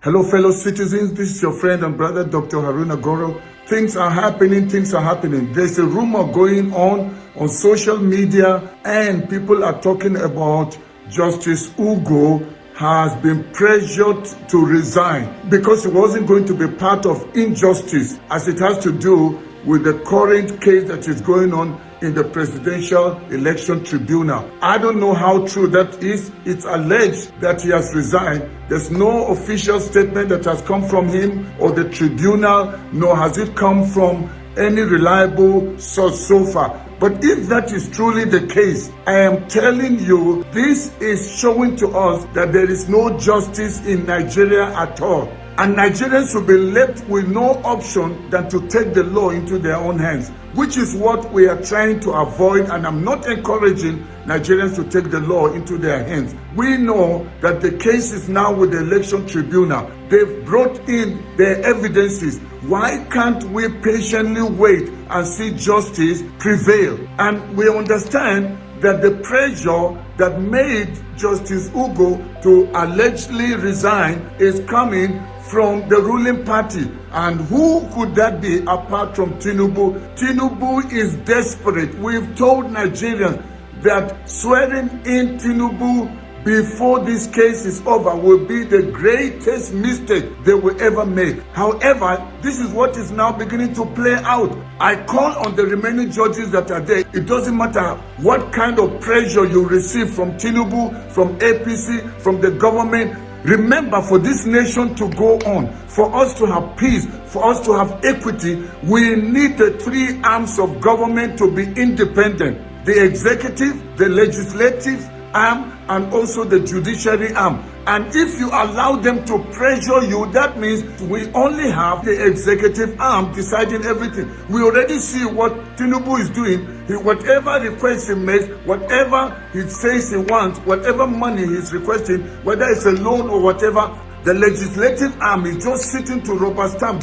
Hello, fellow citizens. This is your friend and brother, Dr. Haruna Goro. Things are happening. There's a rumor going on social media, and people are talking about Justice Ugo has been pressured to resign because he wasn't going to be part of injustice as it has to do with the current case that is going on in the Presidential Election Tribunal. I don't know how true that is. It's alleged that he has resigned. There's no official statement that has come from him or the tribunal, nor has it come from any reliable source so far. But if that is truly the case, I am telling you, this is showing to us that there is no justice in Nigeria at all. And Nigerians will be left with no option than to take the law into their own hands, which is what we are trying to avoid. And I'm not encouraging Nigerians to take the law into their hands. We know that the case is now with the election tribunal. They've brought in their evidences. Why can't we patiently wait and see justice prevail? And we understand that the pressure that made Justice Ugo to allegedly resign is coming from the ruling party. And who could that be apart from Tinubu? Tinubu is desperate. We've told Nigerians that swearing in Tinubu before this case is over will be the greatest mistake they will ever make. However, this is what is now beginning to play out. I call on the remaining judges that are there. It doesn't matter what kind of pressure you receive from Tinubu, from APC, from the government. Remember, for this nation to go on, for us to have peace, for us to have equity, we need the three arms of government to be independent. The executive, the legislative arm, and also the judiciary arm. And if you allow them to pressure you, that means we only have the executive arm deciding everything. We already see what Tinubu is doing. Whatever request he makes, whatever he says he wants, whatever money he's requesting, whether it's a loan or whatever, the legislative arm is just sitting to rubber stamp.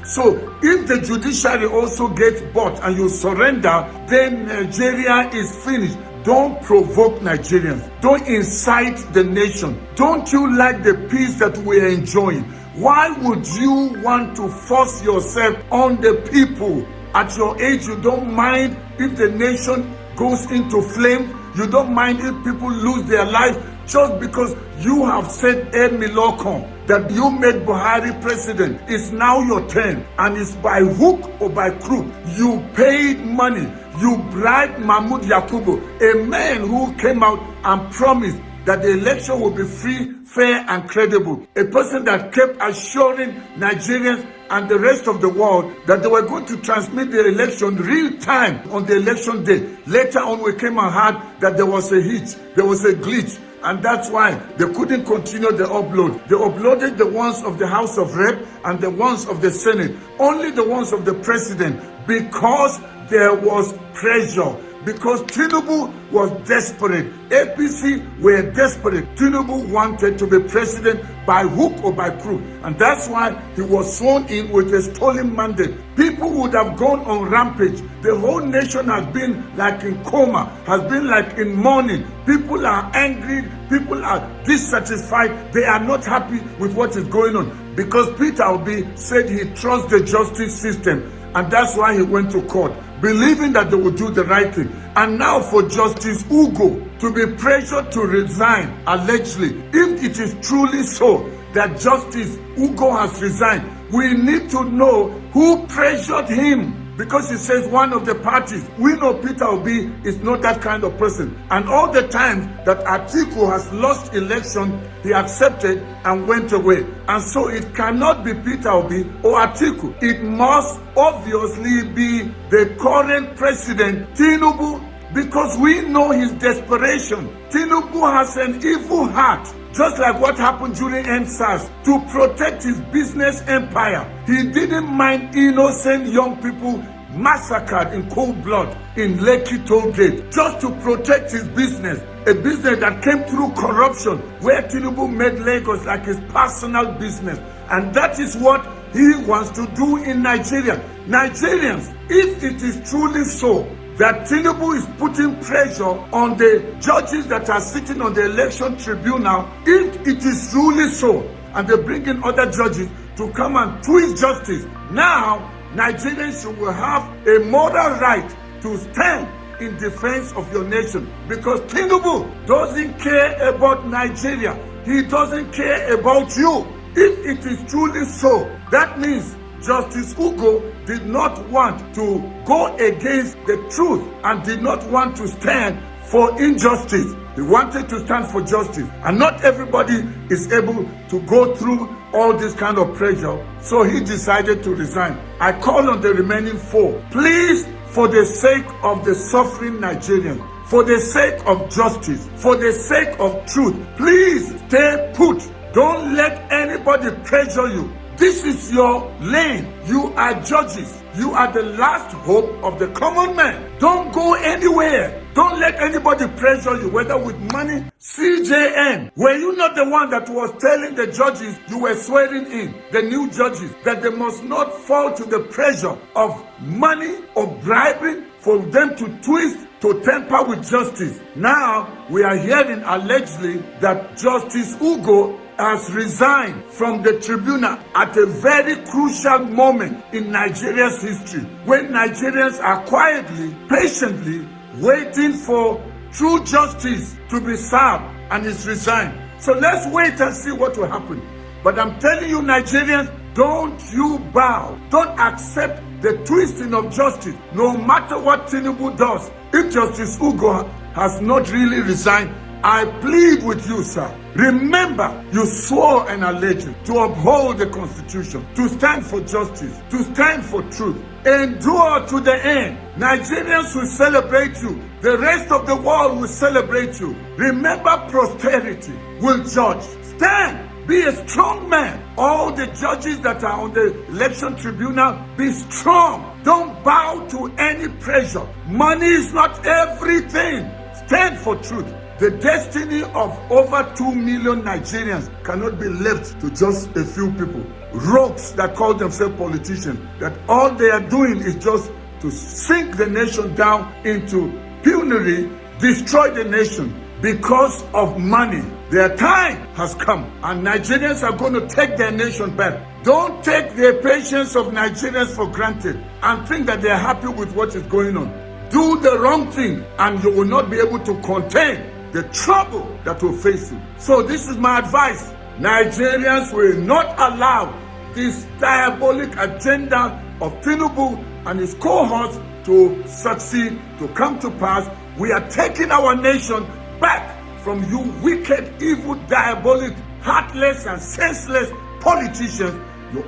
So if the judiciary also gets bought and you surrender, then Nigeria is finished. Don't provoke Nigerians. Don't incite the nation. Don't you like the peace that we are enjoying? Why would you want to force yourself on the people? At your age, you don't mind if the nation goes into flames. You don't mind if people lose their life just because you have said Milocom that you made Buhari president. It's now your turn, and it's by hook or by crook. You paid money. You bribed Mahmoud Yakubu, a man who came out and promised that the election will be free, fair, and credible. A person that kept assuring Nigerians and the rest of the world that they were going to transmit the election real time on the election day. Later on, we came and heard that there was a hitch, there was a glitch. And that's why they couldn't continue the upload. They uploaded the ones of the House of Rep and the ones of the Senate. Only the ones of the president, because there was pressure. Because Tinubu was desperate. APC were desperate. Tinubu wanted to be president by hook or by crook. And that's why he was sworn in with a stolen mandate. People would have gone on rampage. The whole nation has been like in coma, has been like in mourning. People are angry. People are dissatisfied. They are not happy with what is going on. Because Peter Obi said he trusts the justice system. And that's why he went to court, believing that they would do the right thing. And now for Justice Ugo to be pressured to resign, allegedly, if it is truly so that Justice Ugo has resigned, we need to know who pressured him. Because he says one of the parties. We know Peter Obi is not that kind of person. And all the times that Atiku has lost election, he accepted and went away. And so it cannot be Peter Obi or Atiku. It must obviously be the current president, Tinubu, because we know his desperation. Tinubu has an evil heart. Just like what happened during NSAS, to protect his business empire. He didn't mind innocent young people massacred in cold blood in Lekki toll gate just to protect his business. A business that came through corruption, where Tinubu made Lagos like his personal business. And that is what he wants to do in Nigeria. Nigerians, if it is truly so that Tinubu is putting pressure on the judges that are sitting on the election tribunal, if it is truly so, and they bring in other judges to come and twist justice. Now, Nigerians will have a moral right to stand in defense of your nation, because Tinubu doesn't care about Nigeria. He doesn't care about you. If it is truly so, that means Justice Ugo did not want to go against the truth and did not want to stand for injustice. He wanted to stand for justice, and not everybody is able to go through all this kind of pressure, so he decided to resign. I call on the remaining 4, please, for the sake of the suffering Nigerians, for the sake of justice, for the sake of truth, please stay put. Don't let anybody pressure you. This is your lane. You are judges. You are the last hope of the common man. Don't go anywhere. Don't let anybody pressure you, whether with money. CJN, were you not the one that was telling the judges you were swearing in, the new judges, that they must not fall to the pressure of money or bribing for them to twist, to tamper with justice? Now, we are hearing allegedly that Justice Ugo has resigned from the tribunal at a very crucial moment in Nigeria's history, when Nigerians are quietly, patiently waiting for true justice to be served, and it's resigned. So let's wait and see what will happen. But I'm telling you, Nigerians, don't you bow. Don't accept the twisting of justice, no matter what Tinubu does. If Justice Ugo has not really resigned, I plead with you, sir. Remember, you swore an allegiance to uphold the Constitution, to stand for justice, to stand for truth. Endure to the end. Nigerians will celebrate you. The rest of the world will celebrate you. Remember, prosperity will judge. Stand. Be a strong man. All the judges that are on the election tribunal, be strong. Don't bow to any pressure. Money is not everything. Stand for truth. The destiny of over 2 million Nigerians cannot be left to just a few people. Rogues that call themselves politicians, that all they are doing is just to sink the nation down into penury, destroy the nation because of money. Their time has come, and Nigerians are going to take their nation back. Don't take the patience of Nigerians for granted and think that they are happy with what is going on. Do the wrong thing, and you will not be able to contain the trouble that will face you. So this is my advice. Nigerians will not allow this diabolic agenda of Tinubu and his cohorts to succeed, to come to pass. We are taking our nation back from you wicked, evil, diabolic, heartless and senseless politicians.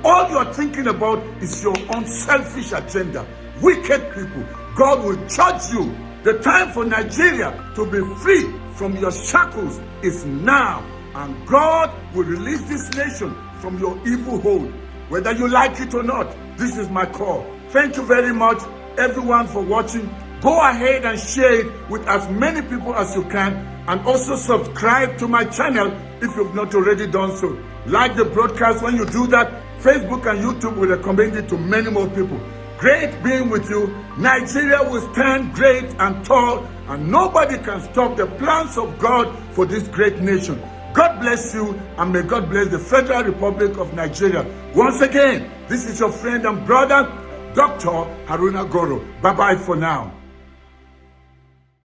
All you are thinking about is your own selfish agenda. Wicked people. God will judge you. The time for Nigeria to be free from your shackles is now, and God will release this nation from your evil hold. Whether you like it or not, this is my call. Thank you very much, everyone, for watching. Go ahead and share it with as many people as you can, and also subscribe to my channel if you've not already done so. Like the broadcast. When you do that, Facebook and YouTube will recommend it to many more people. Great being with you. Nigeria will stand great and tall, and nobody can stop the plans of God for this great nation. God bless you, and may God bless the Federal Republic of Nigeria. Once again, this is your friend and brother, Dr. Haruna Goro. Bye-bye for now.